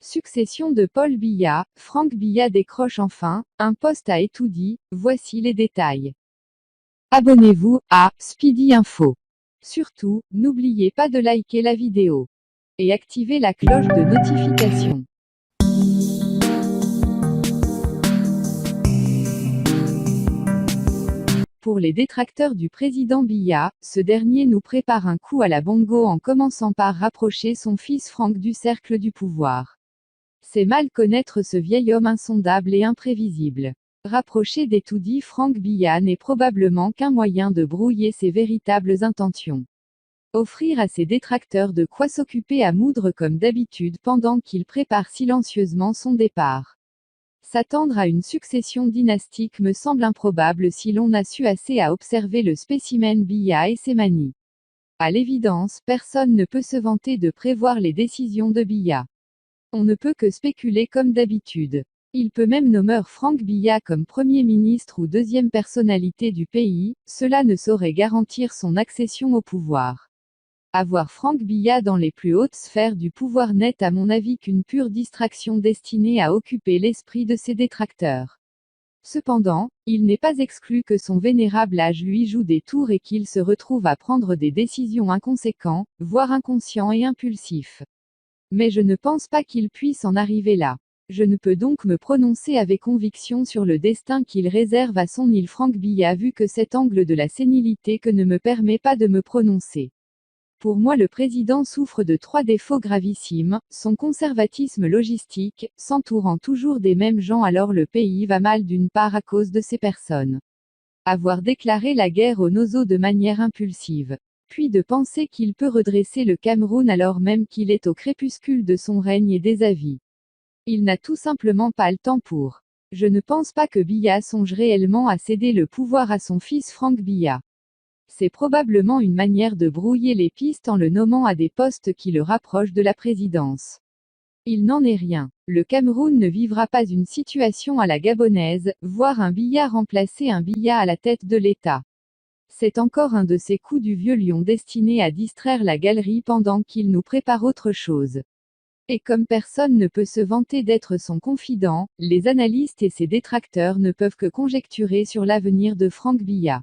Succession de Paul Biya, Franck Biya décroche enfin un poste à Etoudi, voici les détails. Abonnez-vous à Speedy Info. Surtout, n'oubliez pas de liker la vidéo et activer la cloche de notification. Pour les détracteurs du président Biya, ce dernier nous prépare un coup à la Bongo en commençant par rapprocher son fils Franck du cercle du pouvoir. C'est mal connaître ce vieil homme insondable et imprévisible. Rapprocher d'Etoudi Franck Biya n'est probablement qu'un moyen de brouiller ses véritables intentions. Offrir à ses détracteurs de quoi s'occuper à moudre comme d'habitude pendant qu'il prépare silencieusement son départ. S'attendre à une succession dynastique me semble improbable si l'on a su assez à observer le spécimen Biya et ses manies. À l'évidence, personne ne peut se vanter de prévoir les décisions de Biya. On ne peut que spéculer comme d'habitude. Il peut même nommer Franck Biya comme Premier ministre ou deuxième personnalité du pays, cela ne saurait garantir son accession au pouvoir. Avoir Franck Biya dans les plus hautes sphères du pouvoir n'est à mon avis qu'une pure distraction destinée à occuper l'esprit de ses détracteurs. Cependant, il n'est pas exclu que son vénérable âge lui joue des tours et qu'il se retrouve à prendre des décisions inconséquentes, voire inconscients et impulsifs. Mais je ne pense pas qu'il puisse en arriver là. Je ne peux donc me prononcer avec conviction sur le destin qu'il réserve à son île Franck Biya vu que cet angle de la sénilité que ne me permet pas de me prononcer. Pour moi le président souffre de 3 défauts gravissimes, son conservatisme logistique, s'entourant toujours des mêmes gens alors le pays va mal d'une part à cause de ces personnes. Avoir déclaré la guerre aux Nozo de manière impulsive. Puis de penser qu'il peut redresser le Cameroun alors même qu'il est au crépuscule de son règne et des avis. Il n'a tout simplement pas le temps pour. Je ne pense pas que Biya songe réellement à céder le pouvoir à son fils Franck Biya. C'est probablement une manière de brouiller les pistes en le nommant à des postes qui le rapprochent de la présidence. Il n'en est rien. Le Cameroun ne vivra pas une situation à la gabonaise, voir un Biya remplacer un Biya à la tête de l'État. C'est encore un de ces coups du vieux lion destinés à distraire la galerie pendant qu'il nous prépare autre chose. Et comme personne ne peut se vanter d'être son confident, les analystes et ses détracteurs ne peuvent que conjecturer sur l'avenir de Franck Biya.